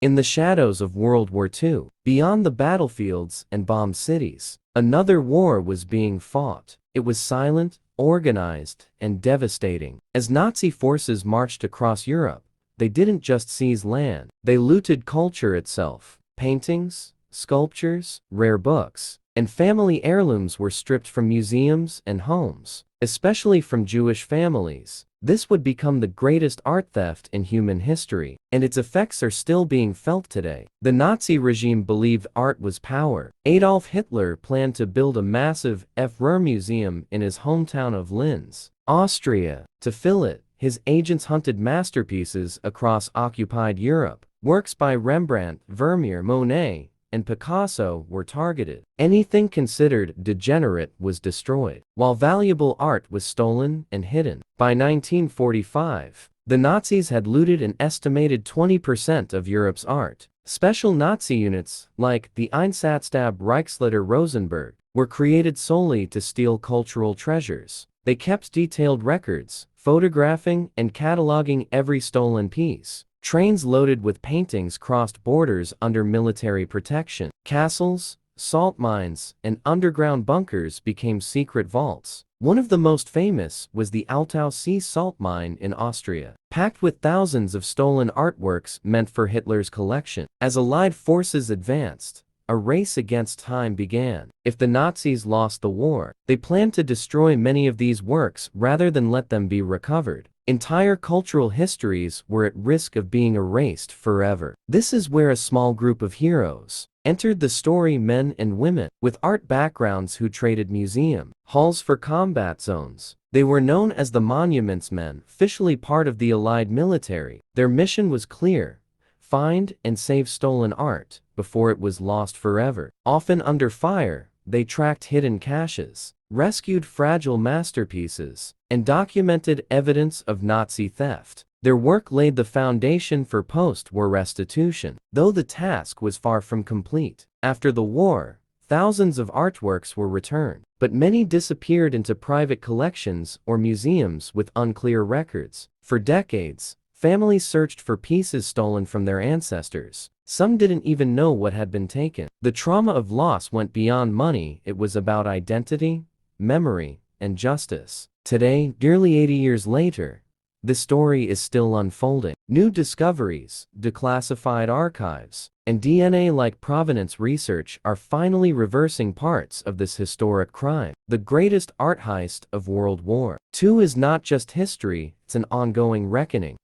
In the shadows of World War II, beyond the battlefields and bombed cities, another war was being fought. It was silent, organized, and devastating. As Nazi forces marched across Europe, they didn't just seize land, they looted culture itself. Paintings, sculptures, rare books, and family heirlooms were stripped from museums and homes, especially from Jewish families. This would become the greatest art theft in human history, and its effects are still being felt today. The Nazi regime believed art was power. Adolf Hitler planned to build a massive F-Ruhr museum in his hometown of Linz, Austria. To fill it, his agents hunted masterpieces across occupied Europe. Works by Rembrandt, Vermeer, Monet, and Picasso were targeted. Anything considered degenerate was destroyed, while valuable art was stolen and hidden. By 1945, the Nazis had looted an estimated 20% of Europe's art. Special Nazi units, like the Einsatzstab Reichsleiter Rosenberg, were created solely to steal cultural treasures. They kept detailed records, photographing and cataloging every stolen piece. Trains loaded with paintings crossed borders under military protection. Castles, salt mines, and underground bunkers became secret vaults. One of the most famous was the Altau Sea salt mine in Austria, packed with thousands of stolen artworks meant for Hitler's collection. As Allied forces advanced, a race against time began. If the Nazis lost the war, they planned to destroy many of these works rather than let them be recovered. Entire cultural histories were at risk of being erased forever. This is where a small group of heroes entered the story, men and women with art backgrounds who traded museum halls for combat zones. They were known as the Monuments Men, officially part of the Allied military. Their mission was clear: find and save stolen art before it was lost forever. Often under fire, they tracked hidden caches, rescued fragile masterpieces, and documented evidence of Nazi theft. Their work laid the foundation for post-war restitution, though the task was far from complete. After the war, thousands of artworks were returned, but many disappeared into private collections or museums with unclear records. For decades, families searched for pieces stolen from their ancestors. Some didn't even know what had been taken. The trauma of loss went beyond money. It was about identity, memory, and justice. Today, nearly 80 years later, the story is still unfolding. New discoveries, declassified archives, and DNA-like provenance research are finally reversing parts of this historic crime. The greatest art heist of World War II is not just history, it's an ongoing reckoning.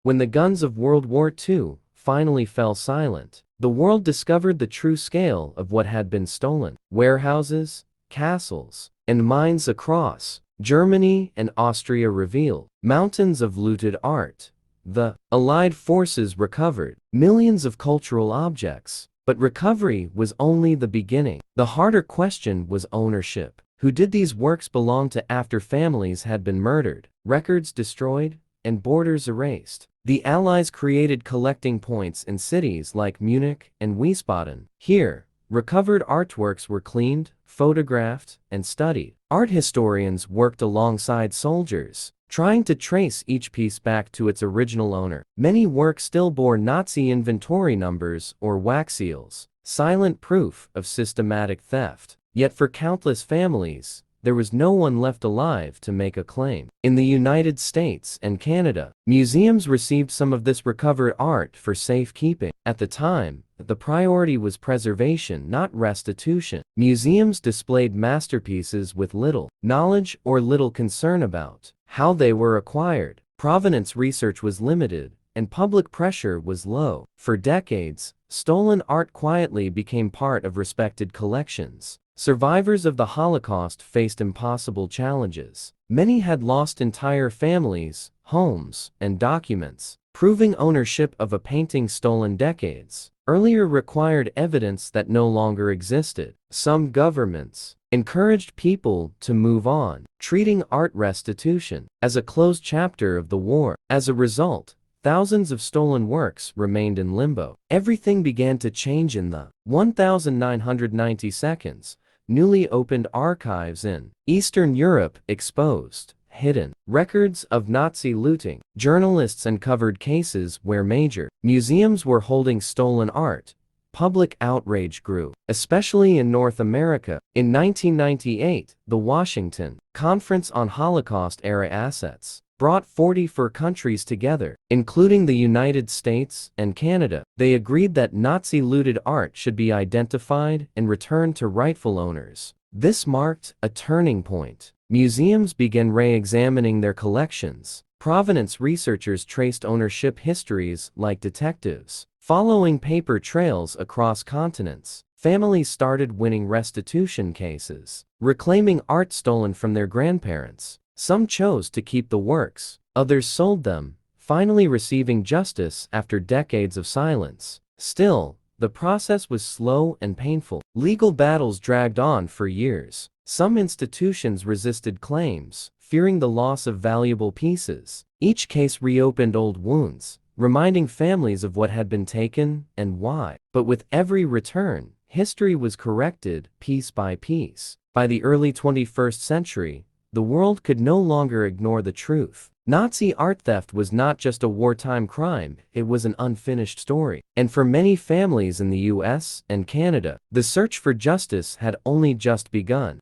When the guns of World War II finally fell silent, the world discovered the true scale of what had been stolen. Warehouses, castles, and mines across Germany and Austria revealed mountains of looted art. The Allied forces recovered millions of cultural objects, but recovery was only the beginning. The harder question was ownership. Who did these works belong to after families had been murdered, records destroyed, and borders erased? The Allies created collecting points in cities like Munich and Wiesbaden. Here, recovered artworks were cleaned, photographed, and studied. Art historians worked alongside soldiers, trying to trace each piece back to its original owner. Many works still bore Nazi inventory numbers or wax seals, silent proof of systematic theft. Yet for countless families, there was no one left alive to make a claim. In the United States and Canada, museums received some of this recovered art for safekeeping. At the time, the priority was preservation, not restitution. Museums displayed masterpieces with little knowledge or little concern about how they were acquired. Provenance research was limited, and public pressure was low. For decades, stolen art quietly became part of respected collections. Survivors of the Holocaust faced impossible challenges. Many had lost entire families, homes, and documents. Proving ownership of a painting stolen decades earlier required evidence that no longer existed. Some governments encouraged people to move on, treating art restitution as a closed chapter of the war. As a result, thousands of stolen works remained in limbo. Everything began to change in the 1992 newly opened archives in Eastern Europe exposed hidden records of Nazi looting. Journalists uncovered cases where major museums were holding stolen art. Public outrage grew, especially in North America. In 1998, the Washington Conference on Holocaust-era Assets brought 44 countries together, including the United States and Canada. They agreed that Nazi-looted art should be identified and returned to rightful owners. This marked a turning point. Museums began re-examining their collections. Provenance researchers traced ownership histories like detectives, following paper trails across continents. Families started winning restitution cases, reclaiming art stolen from their grandparents. Some chose to keep the works, others sold them, finally receiving justice after decades of silence. Still, the process was slow and painful. Legal battles dragged on for years. Some institutions resisted claims, fearing the loss of valuable pieces. Each case reopened old wounds, reminding families of what had been taken and why. But with every return, history was corrected piece by piece. By the early 21st century, the world could no longer ignore the truth. Nazi art theft was not just a wartime crime, it was an unfinished story. And for many families in the US and Canada, the search for justice had only just begun.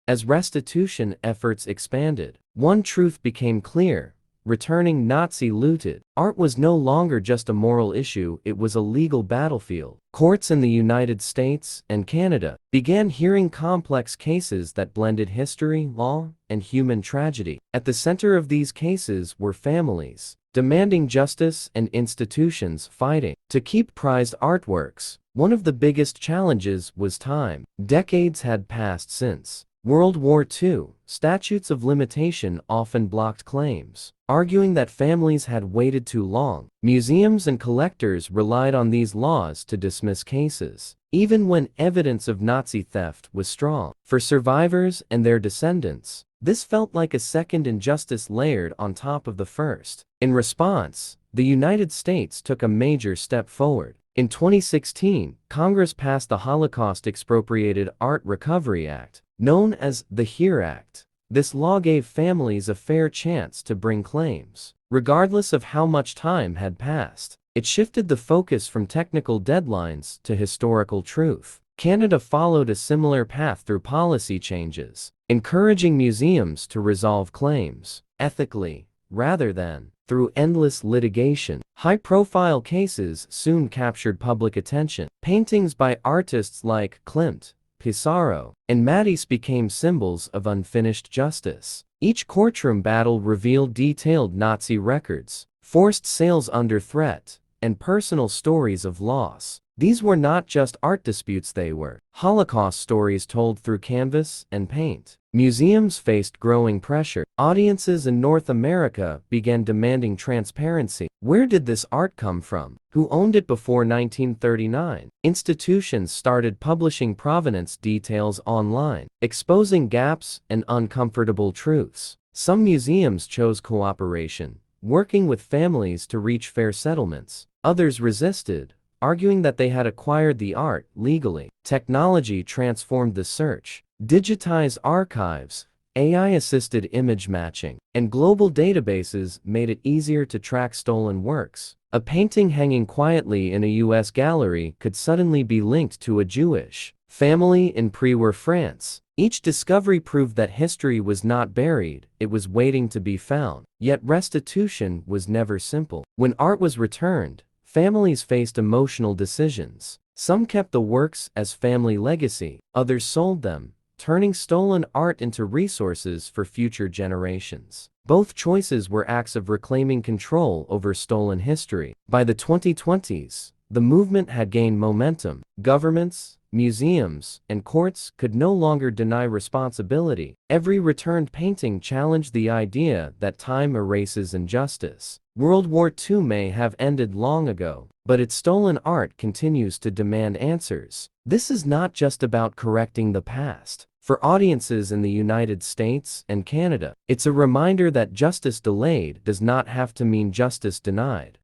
As restitution efforts expanded, one truth became clear: returning Nazi-looted art was no longer just a moral issue, it was a legal battlefield. Courts in the United States and Canada began hearing complex cases that blended history, law, and human tragedy. At the center of these cases were families demanding justice and institutions fighting to keep prized artworks. One of the biggest challenges was time. Decades had passed since World War II. Statutes of limitation often blocked claims, arguing that families had waited too long. Museums and collectors relied on these laws to dismiss cases, even when evidence of Nazi theft was strong. For survivors and their descendants, this felt like a second injustice layered on top of the first. In response, the United States took a major step forward. In 2016, Congress passed the Holocaust Expropriated Art Recovery Act, known as the HERE Act. This law gave families a fair chance to bring claims, regardless of how much time had passed. It shifted the focus from technical deadlines to historical truth. Canada followed a similar path through policy changes, encouraging museums to resolve claims ethically rather than through endless litigation. High-profile cases soon captured public attention. Paintings by artists like Klimt, Pissarro, and Matisse became symbols of unfinished justice. Each courtroom battle revealed detailed Nazi records, forced sales under threat, and personal stories of loss. These were not just art disputes, they were Holocaust stories told through canvas and paint. Museums faced growing pressure. Audiences in North America began demanding transparency. Where did this art come from? Who owned it before 1939? Institutions started publishing provenance details online, exposing gaps and uncomfortable truths. Some museums chose cooperation, working with families to reach fair settlements. Others resisted, arguing that they had acquired the art legally. Technology transformed the search. Digitized archives, AI-assisted image matching, and global databases made it easier to track stolen works. A painting hanging quietly in a US gallery could suddenly be linked to a Jewish family in pre-war France. Each discovery proved that history was not buried, it was waiting to be found. Yet restitution was never simple. When art was returned, families faced emotional decisions. Some kept the works as family legacy, others sold them, turning stolen art into resources for future generations. Both choices were acts of reclaiming control over stolen history. By the 2020s, the movement had gained momentum. Governments, museums, and courts could no longer deny responsibility. Every returned painting challenged the idea that time erases injustice. World War II may have ended long ago, but its stolen art continues to demand answers. This is not just about correcting the past. For audiences in the United States and Canada, it's a reminder that justice delayed does not have to mean justice denied.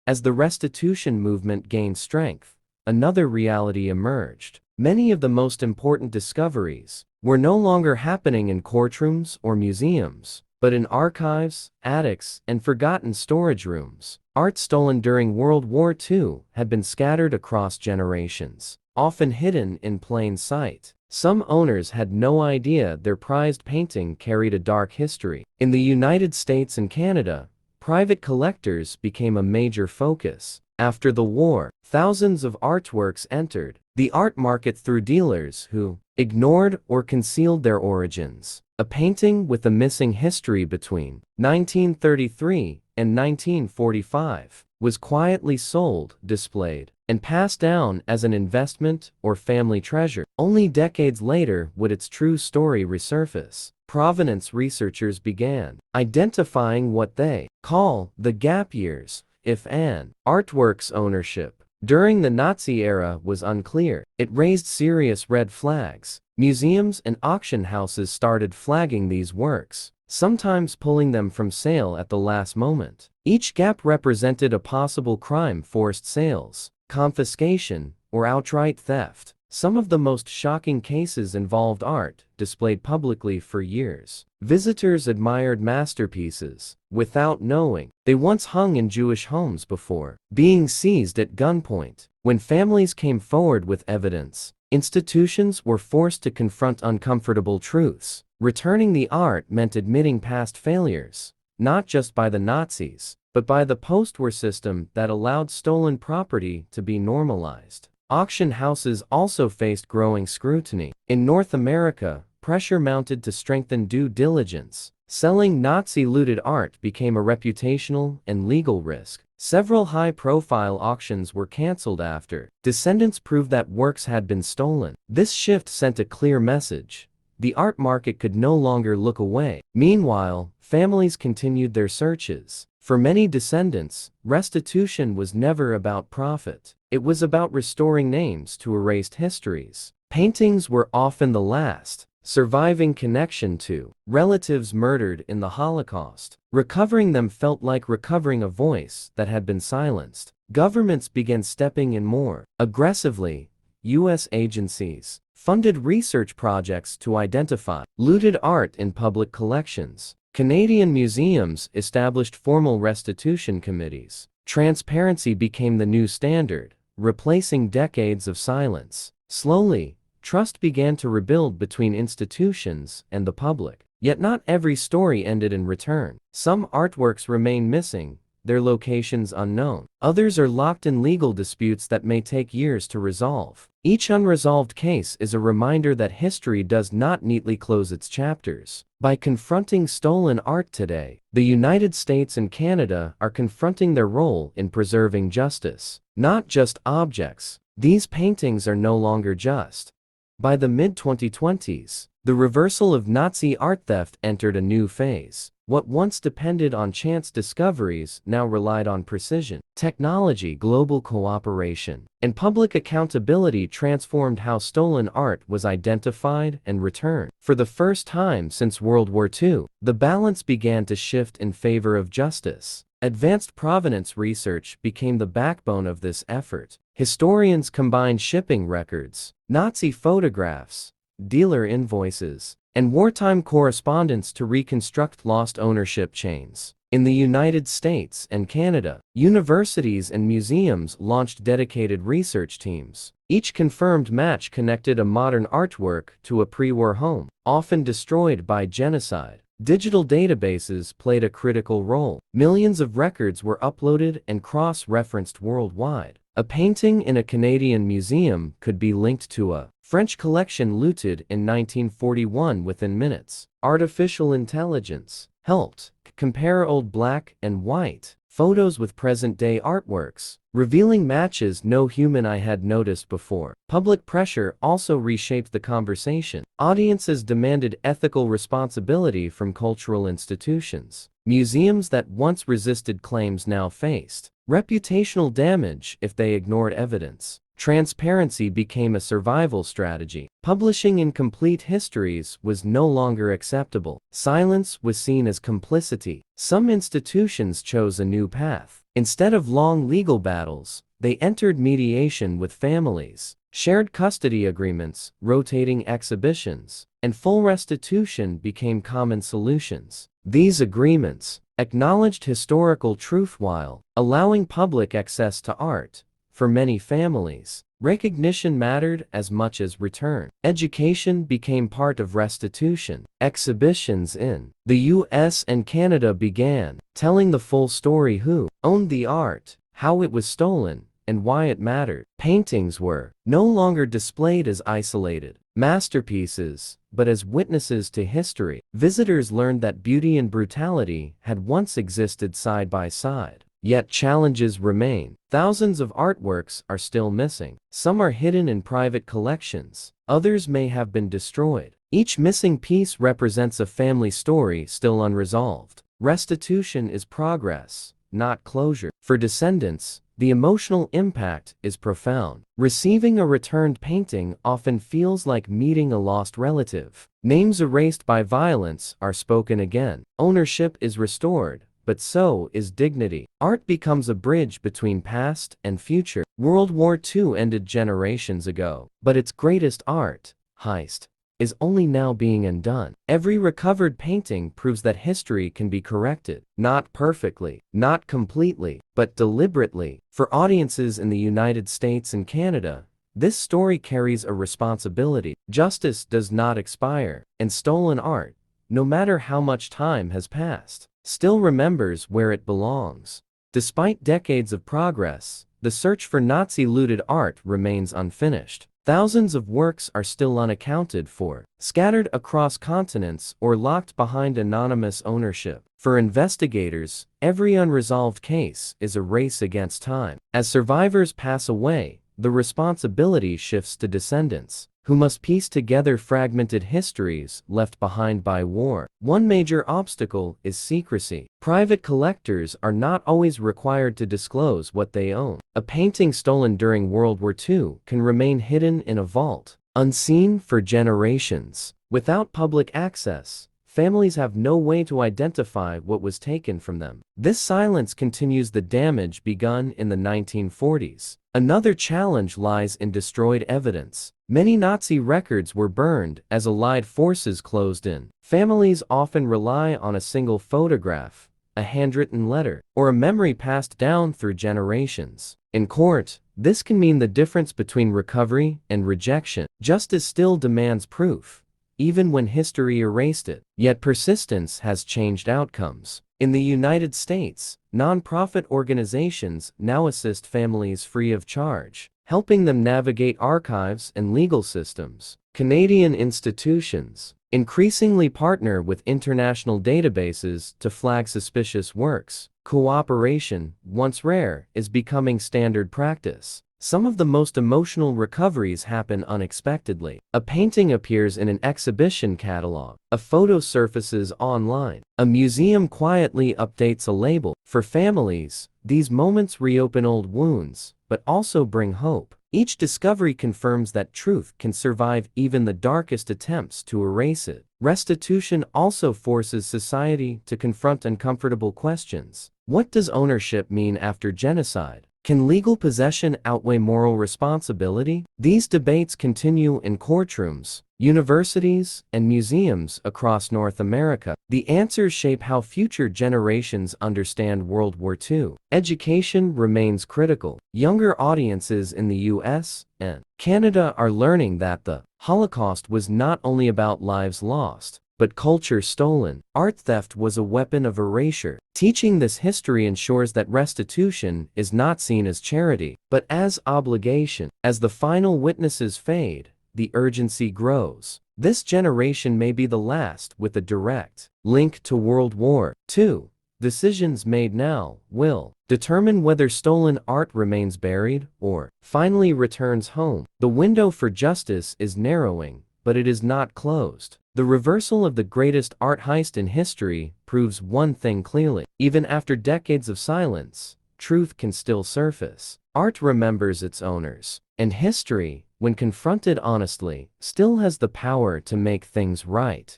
As the restitution movement gained strength, another reality emerged. Many of the most important discoveries were no longer happening in courtrooms or museums. but in archives, attics, and forgotten storage rooms. Art stolen during World War II had been scattered across generations, often hidden in plain sight. Some owners had no idea their prized painting carried a dark history. In the United States and Canada, private collectors became a major focus. After the war, thousands of artworks entered the art market through dealers who ignored or concealed their origins. A painting with a missing history between 1933 and 1945 was quietly sold, displayed, and passed down as an investment or family treasure. Only decades later would its true story resurface. Provenance researchers began identifying what they call the gap years. If an artwork's ownership during the Nazi era was unclear, it raised serious red flags. Museums and auction houses started flagging these works, sometimes pulling them from sale at the last moment. Each gap represented a possible crime: forced sales, confiscation, or outright theft. Some of the most shocking cases involved art displayed publicly for years. Visitors admired masterpieces without knowing they once hung in Jewish homes before being seized at gunpoint. When families came forward with evidence, institutions were forced to confront uncomfortable truths. Returning the art meant admitting past failures, not just by the Nazis, but by the post-war system that allowed stolen property to be normalized. Auction houses also faced growing scrutiny. In North America, pressure mounted to strengthen due diligence. Selling Nazi-looted art became a reputational and legal risk. Several high-profile auctions were canceled after descendants proved that works had been stolen. This shift sent a clear message: the art market could no longer look away. Meanwhile, families continued their searches. For many descendants, restitution was never about profit. It was about restoring names to erased histories. Paintings were often the last surviving connection to relatives murdered in the Holocaust. Recovering them felt like recovering a voice that had been silenced. Governments began stepping in more aggressively. U.S. agencies funded research projects to identify looted art in public collections. Canadian museums established formal restitution committees. Transparency became the new standard, replacing decades of silence. Slowly, trust began to rebuild between institutions and the public. Yet not every story ended in return. Some artworks remain missing, their locations unknown. Others are locked in legal disputes that may take years to resolve. Each unresolved case is a reminder that history does not neatly close its chapters. By confronting stolen art today, the United States and Canada are confronting their role in preserving justice. Not just objects. These paintings are no longer just. By the mid-2020s, the reversal of Nazi art theft entered a new phase. What once depended on chance discoveries now relied on precision. Technology, global cooperation, and public accountability transformed how stolen art was identified and returned. For the first time since World War II, the balance began to shift in favor of justice. Advanced provenance research became the backbone of this effort. Historians combined shipping records, Nazi photographs, dealer invoices, and wartime correspondence to reconstruct lost ownership chains. In the United States and Canada, universities and museums launched dedicated research teams. Each confirmed match connected a modern artwork to a pre-war home, often destroyed by genocide. Digital databases played a critical role. Millions of records were uploaded and cross-referenced worldwide. A painting in a Canadian museum could be linked to a French collection looted in 1941 within minutes. Artificial intelligence helped compare old black and white photos with present-day artworks, revealing matches no human eye had noticed before. Public pressure also reshaped the conversation. Audiences demanded ethical responsibility from cultural institutions. Museums that once resisted claims now faced reputational damage if they ignored evidence. Transparency became a survival strategy. Publishing incomplete histories was no longer acceptable. Silence was seen as complicity. Some institutions chose a new path. Instead of long legal battles, they entered mediation with families. Shared custody agreements, rotating exhibitions, and full restitution became common solutions. These agreements acknowledged historical truth while allowing public access to art. For many families, recognition mattered as much as return. Education became part of restitution. Exhibitions in the US and Canada began, telling the full story: who owned the art, how it was stolen, and why it mattered. Paintings were no longer displayed as isolated masterpieces, but as witnesses to history. Visitors learned that beauty and brutality had once existed side by side. Yet challenges remain. Thousands of artworks are still missing. Some are hidden in private collections. Others may have been destroyed. Each missing piece represents a family story still unresolved. Restitution is progress, not closure. For descendants, the emotional impact is profound. Receiving a returned painting often feels like meeting a lost relative. Names erased by violence are spoken again. Ownership is restored, but so is dignity. Art becomes a bridge between past and future. World War II ended generations ago, but its greatest art, Heist, is only now being undone. Every recovered painting proves that history can be corrected. Not perfectly, not completely, but deliberately. For audiences in the United States and Canada, this story carries a responsibility. Justice does not expire, and stolen art, no matter how much time has passed, still remembers where it belongs. Despite decades of progress, the search for Nazi-looted art remains unfinished. Thousands of works are still unaccounted for, scattered across continents or locked behind anonymous ownership. For investigators, every unresolved case is a race against time. As survivors pass away, the responsibility shifts to descendants, who must piece together fragmented histories left behind by war. One major obstacle is secrecy. Private collectors are not always required to disclose what they own. A painting stolen during World War II can remain hidden in a vault, unseen for generations. Without public access, families have no way to identify what was taken from them. This silence continues the damage begun in the 1940s. Another challenge lies in destroyed evidence. Many Nazi records were burned as Allied forces closed in. Families often rely on a single photograph, a handwritten letter, or a memory passed down through generations. In court, this can mean the difference between recovery and rejection. Justice still demands proof, even when history erased it. Yet persistence has changed outcomes. In the United States, nonprofit organizations now assist families free of charge, helping them navigate archives and legal systems. Canadian institutions increasingly partner with international databases to flag suspicious works. Cooperation, once rare, is becoming standard practice. Some of the most emotional recoveries happen unexpectedly. A painting appears in an exhibition catalog. A photo surfaces online. A museum quietly updates a label. For families, these moments reopen old wounds, but also bring hope. Each discovery confirms that truth can survive even the darkest attempts to erase it. Restitution also forces society to confront uncomfortable questions. What does ownership mean after genocide? Can legal possession outweigh moral responsibility? These debates continue in courtrooms, universities, and museums across North America. The answers shape how future generations understand World War II. Education remains critical. Younger audiences in the US and Canada are learning that the Holocaust was not only about lives lost, but culture stolen. Art theft was a weapon of erasure. Teaching this history ensures that restitution is not seen as charity, but as obligation. As the final witnesses fade, the urgency grows. This generation may be the last with a direct link to World War II. Decisions made now will determine whether stolen art remains buried or finally returns home. The window for justice is narrowing, but it is not closed. The reversal of the greatest art heist in history proves one thing clearly. Even after decades of silence, truth can still surface. Art remembers its owners, and history, when confronted honestly, still has the power to make things right.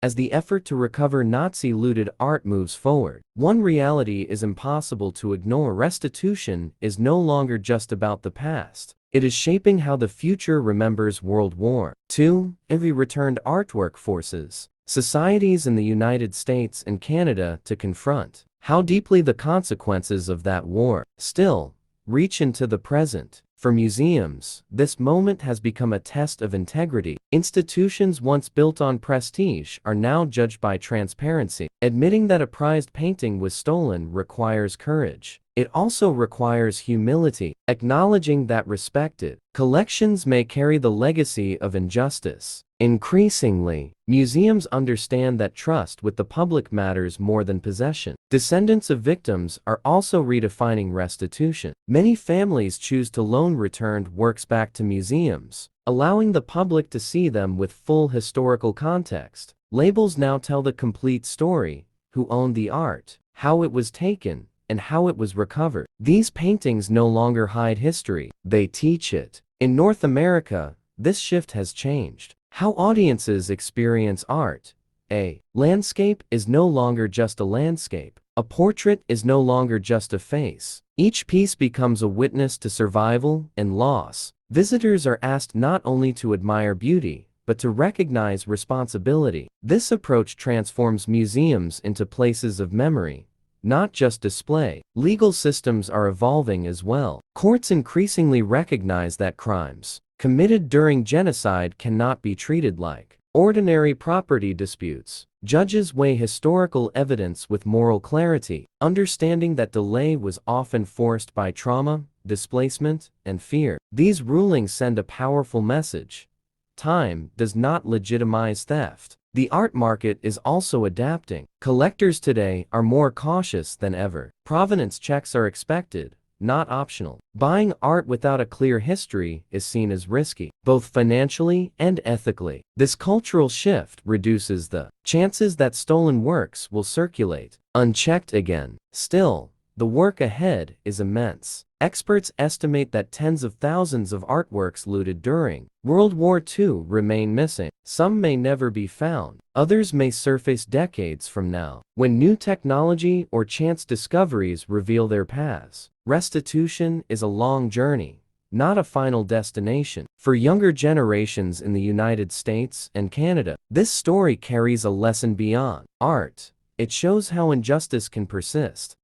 As the effort to recover Nazi-looted art moves forward, one reality is impossible to ignore. Restitution is no longer just about the past. It is shaping how the future remembers World War II. Every returned artwork forces societies in the United States and Canada to confront how deeply the consequences of that war still reach into the present. For museums, this moment has become a test of integrity. Institutions once built on prestige are now judged by transparency. Admitting that a prized painting was stolen requires courage. It also requires humility, acknowledging that respected collections may carry the legacy of injustice. Increasingly, museums understand that trust with the public matters more than possession. Descendants of victims are also redefining restitution. Many families choose to loan returned works back to museums, allowing the public to see them with full historical context. Labels now tell the complete story: who owned the art, how it was taken, and how it was recovered. These paintings no longer hide history, they teach it. In North America, this shift has changed how audiences experience art. A landscape is no longer just a landscape. A portrait is no longer just a face. Each piece becomes a witness to survival and loss. Visitors are asked not only to admire beauty, but to recognize responsibility. This approach transforms museums into places of memory, not just display. Legal systems are evolving as well. Courts increasingly recognize that crimes committed during genocide cannot be treated like ordinary property disputes. Judges weigh historical evidence with moral clarity, understanding that delay was often forced by trauma, displacement, and fear. These rulings send a powerful message: time does not legitimize theft. The art market is also adapting. Collectors today are more cautious than ever. Provenance checks are expected, not optional. Buying art without a clear history is seen as risky, both financially and ethically. This cultural shift reduces the chances that stolen works will circulate unchecked again. Still, the work ahead is immense. Experts estimate that tens of thousands of artworks looted during World War II remain missing. Some may never be found, others may surface decades from now, when new technology or chance discoveries reveal their paths. Restitution is a long journey, not a final destination. For younger generations in the United States and Canada, this story carries a lesson beyond art. It shows how injustice can persist.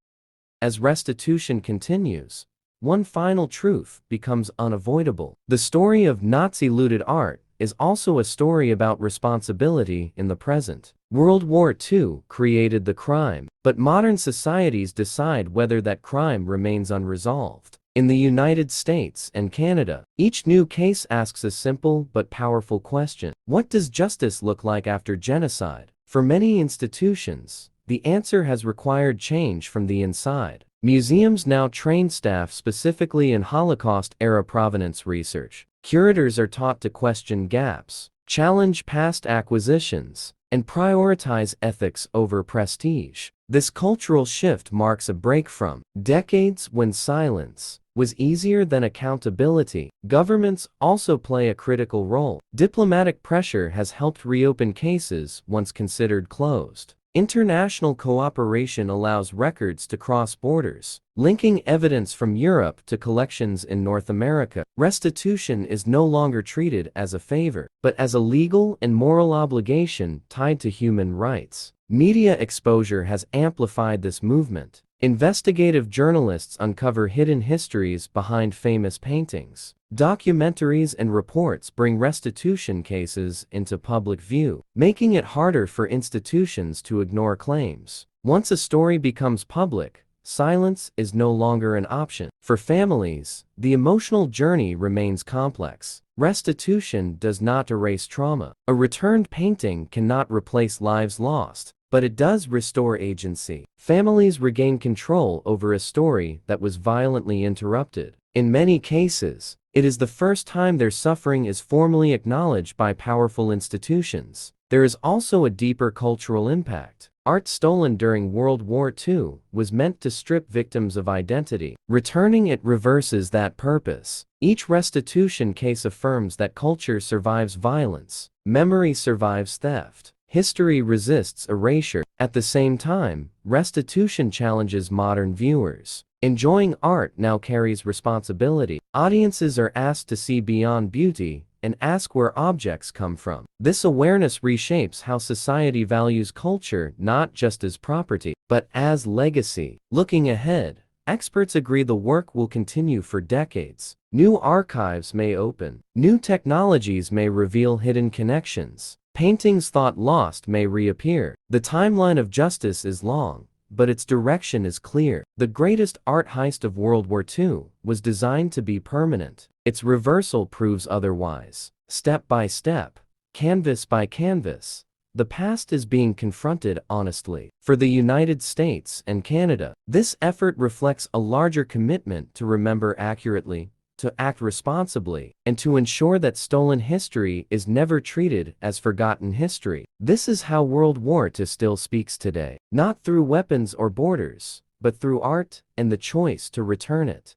As restitution continues, one final truth becomes unavoidable. The story of Nazi-looted art is also a story about responsibility in the present. World War II created the crime, but modern societies decide whether that crime remains unresolved. In the United States and Canada, each new case asks a simple but powerful question: what does justice look like after genocide? For many institutions, the answer has required change from the inside. Museums now train staff specifically in Holocaust-era provenance research. Curators are taught to question gaps, challenge past acquisitions, and prioritize ethics over prestige. This cultural shift marks a break from decades when silence was easier than accountability. Governments also play a critical role. Diplomatic pressure has helped reopen cases once considered closed. International cooperation allows records to cross borders, linking evidence from Europe to collections in North America. Restitution is no longer treated as a favor, but as a legal and moral obligation tied to human rights. Media exposure has amplified this movement. Investigative journalists uncover hidden histories behind famous paintings. Documentaries and reports bring restitution cases into public view, making it harder for institutions to ignore claims. Once a story becomes public, silence is no longer an option. For families, the emotional journey remains complex. Restitution does not erase trauma. A returned painting cannot replace lives lost, but it does restore agency. Families regain control over a story that was violently interrupted. In many cases, it is the first time their suffering is formally acknowledged by powerful institutions. There is also a deeper cultural impact. Art stolen during World War II was meant to strip victims of identity. Returning it reverses that purpose. Each restitution case affirms that culture survives violence, memory survives theft, history resists erasure. At the same time, restitution challenges modern viewers. Enjoying art now carries responsibility. Audiences are asked to see beyond beauty and ask where objects come from. This awareness reshapes how society values culture not just as property, but as legacy. Looking ahead, experts agree the work will continue for decades. New archives may open. New technologies may reveal hidden connections. Paintings thought lost may reappear. The timeline of justice is long, but its direction is clear. The greatest art heist of World War II was designed to be permanent. Its reversal proves otherwise. Step by step, canvas by canvas, the past is being confronted honestly. For the United States and Canada, this effort reflects a larger commitment to remember accurately, to act responsibly, and to ensure that stolen history is never treated as forgotten history. This is how World War II still speaks today, not through weapons or borders, but through art and the choice to return it.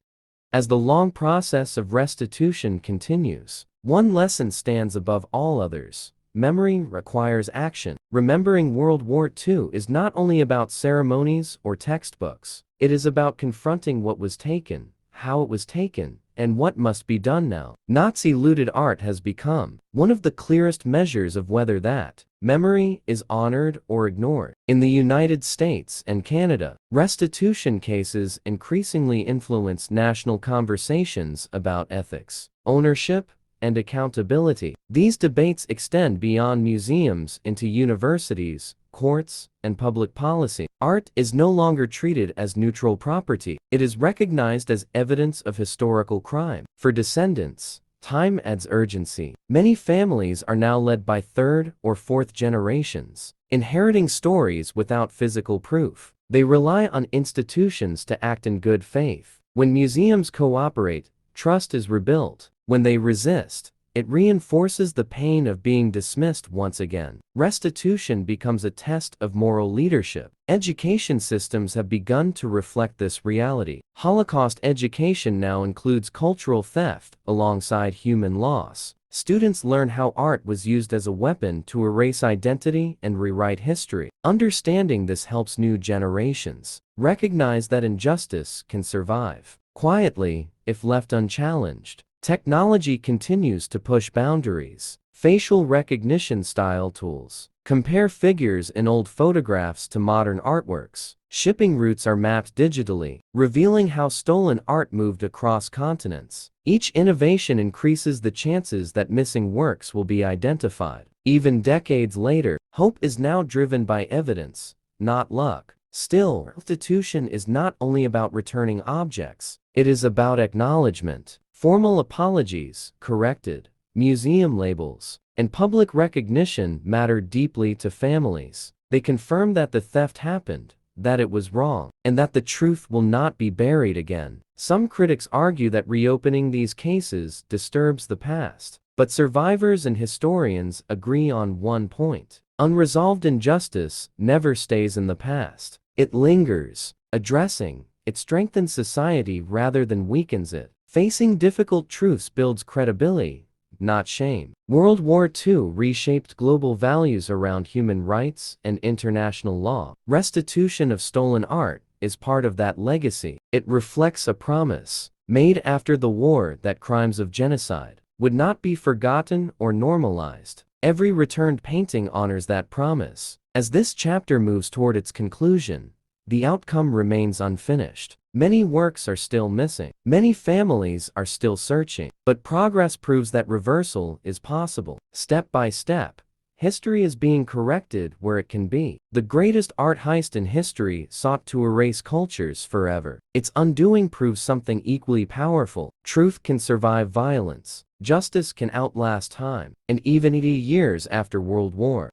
As the long process of restitution continues, one lesson stands above all others. Memory requires action. Remembering World War II is not only about ceremonies or textbooks. It is about confronting what was taken, how it was taken, and what must be done now. Nazi-looted art has become one of the clearest measures of whether that memory is honored or ignored. In the United States and Canada, restitution cases increasingly influence national conversations about ethics, ownership, and accountability. These debates extend beyond museums into universities, courts, and public policy. Art is no longer treated as neutral property. It is recognized as evidence of historical crime. For descendants, time adds urgency. Many families are now led by third or fourth generations, inheriting stories without physical proof. They rely on institutions to act in good faith. When museums cooperate, trust is rebuilt. When they resist, it reinforces the pain of being dismissed once again. Restitution becomes a test of moral leadership. Education systems have begun to reflect this reality. Holocaust education now includes cultural theft alongside human loss. Students learn how art was used as a weapon to erase identity and rewrite history. Understanding this helps new generations recognize that injustice can survive quietly if left unchallenged. Technology continues to push boundaries. Facial recognition style tools compare figures in old photographs to modern artworks. Shipping routes are mapped digitally, revealing how stolen art moved across continents. Each innovation increases the chances that missing works will be identified. Even decades later, hope is now driven by evidence, not luck. Still, restitution is not only about returning objects, it is about acknowledgement. Formal apologies, corrected museum labels, and public recognition matter deeply to families. They confirm that the theft happened, that it was wrong, and that the truth will not be buried again. Some critics argue that reopening these cases disturbs the past, but survivors and historians agree on one point. Unresolved injustice never stays in the past. It lingers. Addressing it strengthens society rather than weakens it. Facing difficult truths builds credibility, not shame. World War II reshaped global values around human rights and international law. Restitution of stolen art is part of that legacy. It reflects a promise made after the war that crimes of genocide would not be forgotten or normalized. Every returned painting honors that promise. As this chapter moves toward its conclusion, the outcome remains unfinished. Many works are still missing. Many families are still searching. But progress proves that reversal is possible. Step by step, history is being corrected where it can be. The greatest art heist in history sought to erase cultures forever. Its undoing proves something equally powerful. Truth can survive violence. Justice can outlast time. And even 80 years after World War.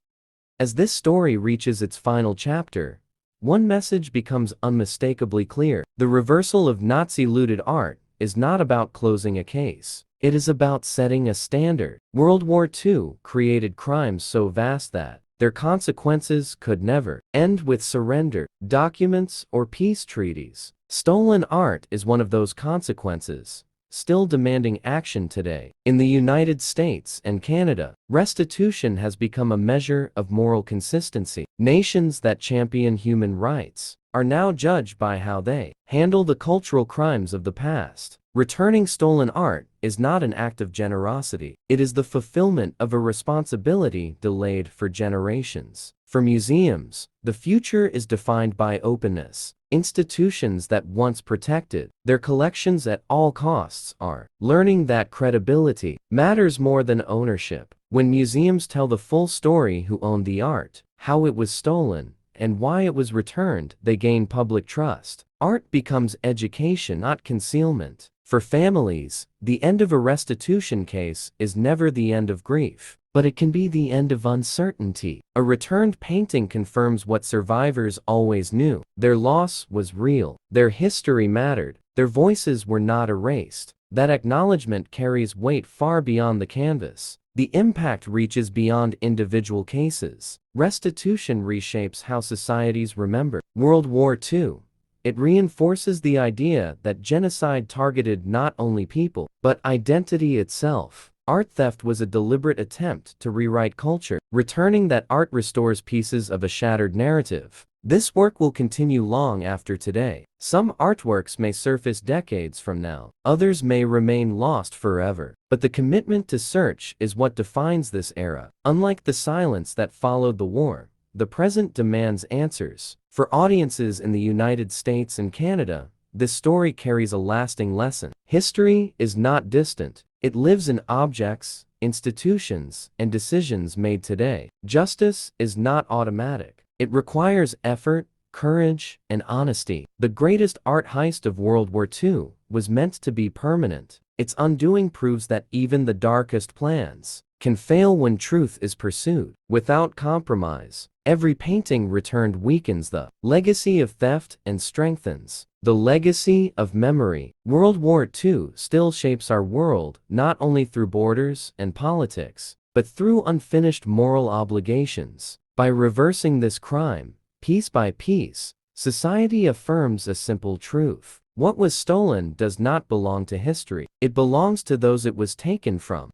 As this story reaches its final chapter, one message becomes unmistakably clear. The reversal of Nazi-looted art is not about closing a case. It is about setting a standard. World War II created crimes so vast that their consequences could never end with surrender, documents, or peace treaties. Stolen art is one of those consequences, still demanding action today. In the United States and Canada, restitution has become a measure of moral consistency. Nations that champion human rights are now judged by how they handle the cultural crimes of the past. Returning stolen art is not an act of generosity. It is the fulfillment of a responsibility delayed for generations. For museums, the future is defined by openness. Institutions that once protected their collections at all costs are learning that credibility matters more than ownership. When museums tell the full story: who owned the art, how it was stolen, and why it was returned, they gain public trust. Art becomes education, not concealment. For families, the end of a restitution case is never the end of grief, but it can be the end of uncertainty. A returned painting confirms what survivors always knew: their loss was real, their history mattered, their voices were not erased. That acknowledgement carries weight far beyond the canvas. The impact reaches beyond individual cases. Restitution reshapes how societies remember World War II. It reinforces the idea that genocide targeted not only people, but identity itself. Art theft was a deliberate attempt to rewrite culture. Returning that art restores pieces of a shattered narrative. This work will continue long after today. Some artworks may surface decades from now. Others may remain lost forever. But the commitment to search is what defines this era. Unlike the silence that followed the war, the present demands answers. For audiences in the United States and Canada, this story carries a lasting lesson. History is not distant. It lives in objects, institutions, and decisions made today. Justice is not automatic. It requires effort, courage, and honesty. The greatest art heist of World War II was meant to be permanent. Its undoing proves that even the darkest plans can fail when truth is pursued. Without compromise, every painting returned weakens the legacy of theft and strengthens the legacy of memory. World War II still shapes our world, not only through borders and politics, but through unfinished moral obligations. By reversing this crime, piece by piece, society affirms a simple truth: what was stolen does not belong to history. It belongs to those it was taken from.